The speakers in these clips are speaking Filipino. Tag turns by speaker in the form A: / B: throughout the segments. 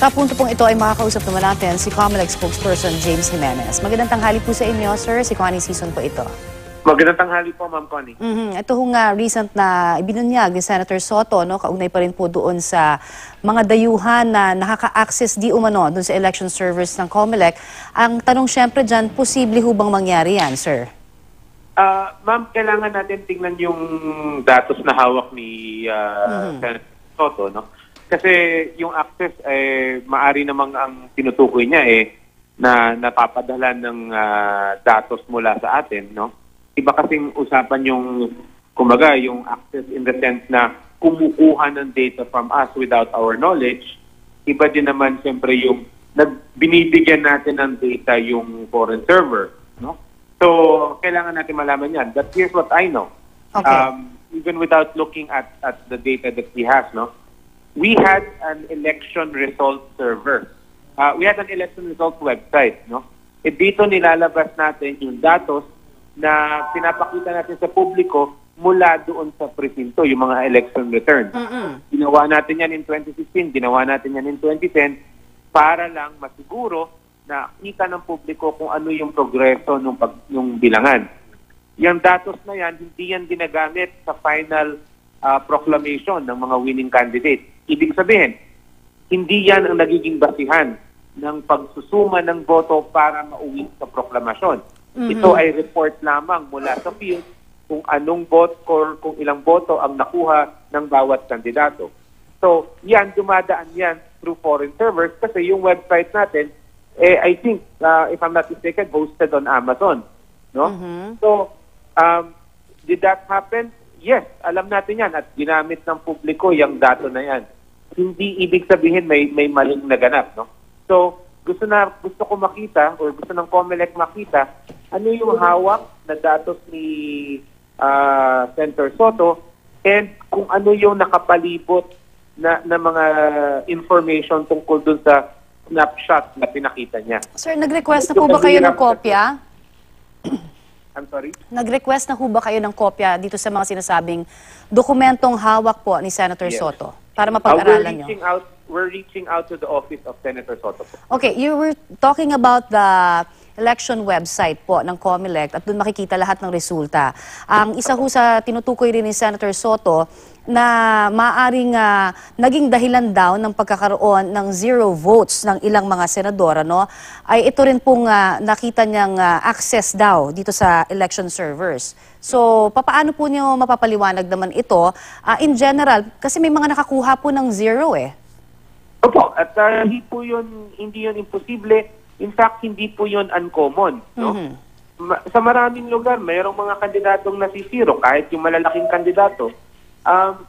A: Sa punto pong ito ay makakausap naman natin si COMELEC spokesperson James Jimenez. Magandang tanghali po sa inyo, sir. Si Connie Season po ito.
B: Magandang tanghali po, Ma'am Connie.
A: Ito hong recent na ibinunyag ni Senator Soto, no? Kaugnay pa rin po doon sa mga dayuhan na nakaka-access di umano doon sa election servers ng COMELEC. Ang tanong syempre dyan, posible ho bang mangyari yan, sir?
B: Ma'am, kailangan natin tingnan yung datos na hawak ni Senator Soto, no? Kasi yung access, maari namang ang tinutukoy niya na napapadala ng datos mula sa atin, no? Iba kasing usapan yung, kumbaga, yung access in the sense na kumukuha ng data from us without our knowledge. Iba din naman, siyempre, yung binibigyan natin ng data yung foreign server, no? So, kailangan natin malaman yan. But here's what I know.
A: Okay.
B: Even without looking at the data that we have, no? We had an election result server. We had an election result website, no? Dito nilalabas natin yung datos na pinapakita natin sa publiko mula doon sa presinto, yung mga election returns. Ginawa natin yan in 2016, ginawa natin yan in 2010 para lang masiguro na kita ng publiko kung ano yung progreso nung bilangan. Yung datos na yan, hindi yan ginagamit sa final proclamation ng mga winning candidate. Ibig sabihin, hindi yan ang nagiging basihan ng pagsusuma ng boto para mauwi sa proklamasyon. Ito ay report lamang mula sa field kung anong vote or kung ilang boto ang nakuha ng bawat kandidato. So, yan, dumadaan yan through foreign servers kasi yung website natin, I think, if I'm not mistaken, hosted on Amazon. No? So, did that happen? Yes, alam natin yan at ginamit ng publiko yung dato na yan. Hindi ibig sabihin may maling naganap, no? So, gusto ko makita or gusto ng COMELEC makita ano yung hawak na datos ni Senator Soto and kung ano yung nakapalibot na mga information tungkol dun sa snapshot na pinakita niya.
A: Sir, nag-request na po ba kayo ng kopya?
B: I'm sorry?
A: Nag-request na ho ba kayo ng kopya dito sa mga sinasabing dokumentong hawak po ni Senator Soto para mapag-aralan nyo?
B: We're reaching out to the office of Senator Soto.
A: Okay, you were talking about the election website po ng COMELEC at doon makikita lahat ng resulta. Ang isa ho sa tinutukoy rin ni Senator Soto na maaring naging dahilan daw ng pagkakaroon ng 0 votes ng ilang mga senador, ano, ay ito rin pong nakita niyang access daw dito sa election servers. So, paano po niyo mapapaliwanag naman ito in general? Kasi may mga nakakuha po ng 0
B: Opo, at hindi yun imposible. In fact, hindi po yun uncommon. No? Sa maraming lugar, mayroong mga kandidatong nasisiro, kahit yung malalaking kandidato.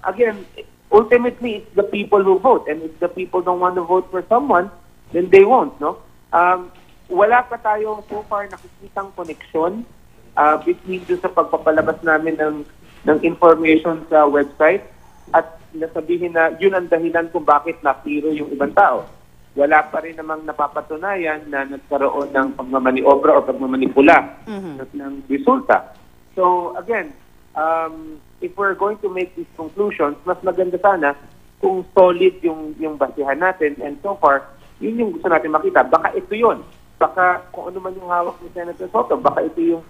B: Again, ultimately, it's the people who vote. And if the people don't want to vote for someone, then they won't. No? Wala pa tayo so far nakikitang connection between doon sa pagpapalabas namin ng information sa website at nasabihin na yun ang dahilan kung bakit nasiro yung ibang tao. Wala pa rin namang napapatunayan na nagkaroon ng pagmamaniobra o pagmamanipula ng resulta. So again, if we're going to make these conclusions, mas maganda sana kung solid yung basihan natin, and so far, yun yung gusto natin makita. Baka ito yun. Baka kung ano man yung hawak ni Senator Soto, baka ito yung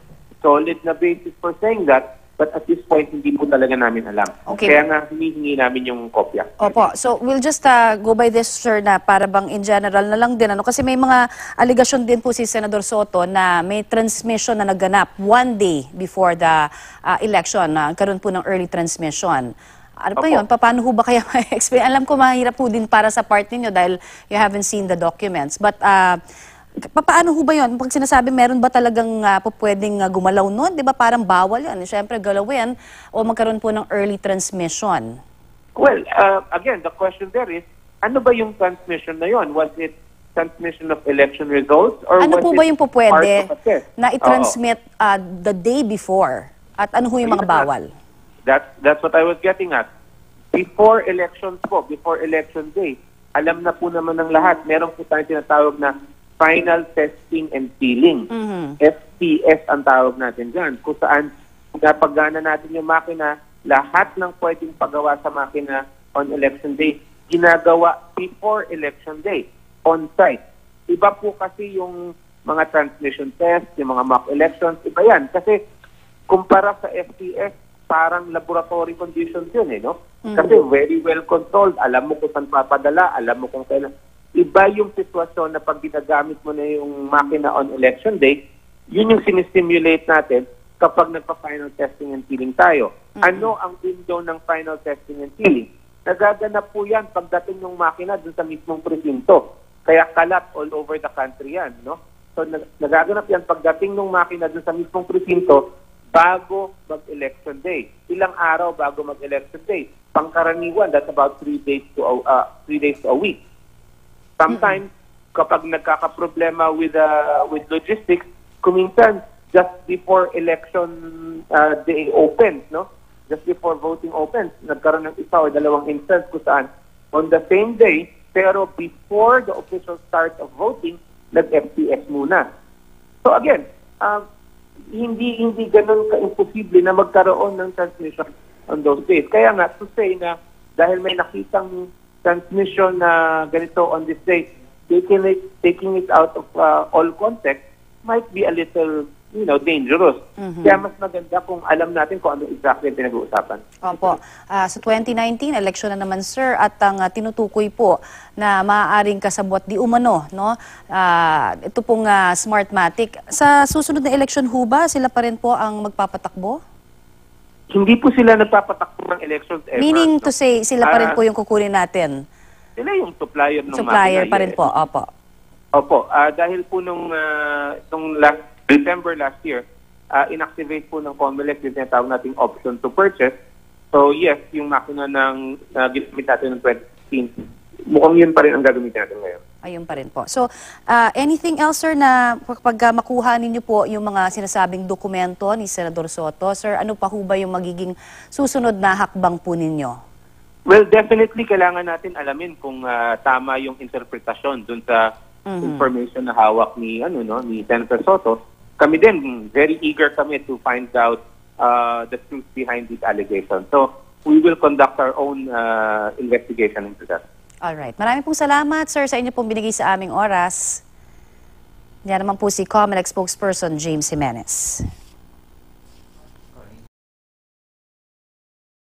B: solid na basis for saying that. But at this point, hindi po talaga namin alam.
A: Okay.
B: Kaya nga, hinihingi namin yung kopya.
A: Opo. So, we'll just go by this, sir, na para bang in general na lang din. Ano? Kasi may mga allegation din po si Senator Soto na may transmission na naganap 1 day before the election. Karoon po ng early transmission. Ano pa yun? Paano ho ba kaya ma-explain? Alam ko mahirap po din para sa part ninyo dahil you haven't seen the documents. But paano ho ba yun? Pag sinasabi, meron ba talagang pwedeng gumalaw nun? Di ba parang bawal yan? Siyempre, galawin o magkaroon po ng early transmission?
B: Well, again, the question there is, ano ba yung transmission na yun? Was it transmission of election results? Or
A: ano
B: was
A: po ba yung pwede na i-transmit the day before? At ano ho yung mga bawal?
B: That's what I was getting at. Before elections po, before election day, alam na po naman ng lahat, meron po tayong tinatawag na final testing and sealing. FPS ang tawag natin dyan. Kung saan napagana natin yung makina, lahat ng pwedeng pagawa sa makina on election day, ginagawa before election day, on-site. Iba po kasi yung mga transmission tests, yung mga mock elections, iba yan. Kasi kumpara sa FTS, parang laboratory conditions yun no? Kasi very well controlled, alam mo kung saan papadala, alam mo kung kailan. Iba yung sitwasyon na pag ginagamit mo na yung makina on election day, yun yung sinistimulate natin kapag nagpa-final testing and sealing tayo. Ano ang window ng final testing and sealing? Nagaganap po yan pagdating ng makina dun sa mismong presinto. Kaya kalat all over the country yan, no? So nagaganap yan pagdating ng makina dun sa mismong presinto bago mag-election day. Ilang araw bago mag-election day. Pangkaraniwan, that's about 3 days to a week. Sometimes, kapag nagkakaproblema with logistics, kuminsan just before election day opens, no? Just before voting opens, nagkaroon ng isa o dalawang instance kung saan on the same day, pero before the official start of voting, nag-FTS muna. So again, hindi ganun ka-imposible na magkaroon ng transmission on those days. Kaya nga, to say na dahil may nakitang transmission na ganito on this day, taking it out of all context might be a little dangerous. Kaya mas maganda kung alam natin kung ano exactly pinag-uusapan.
A: Opo. Sa 2019, eleksyon na naman, sir, at ang tinutukoy po na maaaring kasabwat di umano, no? Ito pong Smartmatic. Sa susunod na eleksyon ho ba, sila pa rin po ang magpapatakbo?
B: Hindi po sila nagpapatakbo ng elections ever.
A: Meaning to say, sila pa rin po yung kukunin natin?
B: Sila yung supplier ng
A: supplier
B: makina.
A: Pa rin po, opo.
B: Opo. Dahil po nung December last year, inactivate po ng COMELEC yung tinatawag nating option to purchase. So yes, yung makina ng ginamit natin ng 2016, mukhang yun pa rin ang gagamitin natin ngayon.
A: Ayun pa rin po. So, anything else, sir, na kapag makuha ninyo po yung mga sinasabing dokumento ni Senador Soto, sir, ano pa ho ba yung magiging susunod na hakbang po ninyo?
B: Well, definitely kailangan natin alamin kung tama yung interpretasyon dun sa information na hawak ni Senator Soto. Kami din, very eager kami to find out the truth behind these allegations. So, we will conduct our own investigation into that.
A: Alright. Maraming pong salamat, sir, sa inyo pong binigay sa aming oras. Yan naman po si COMELEC spokesperson James Jimenez.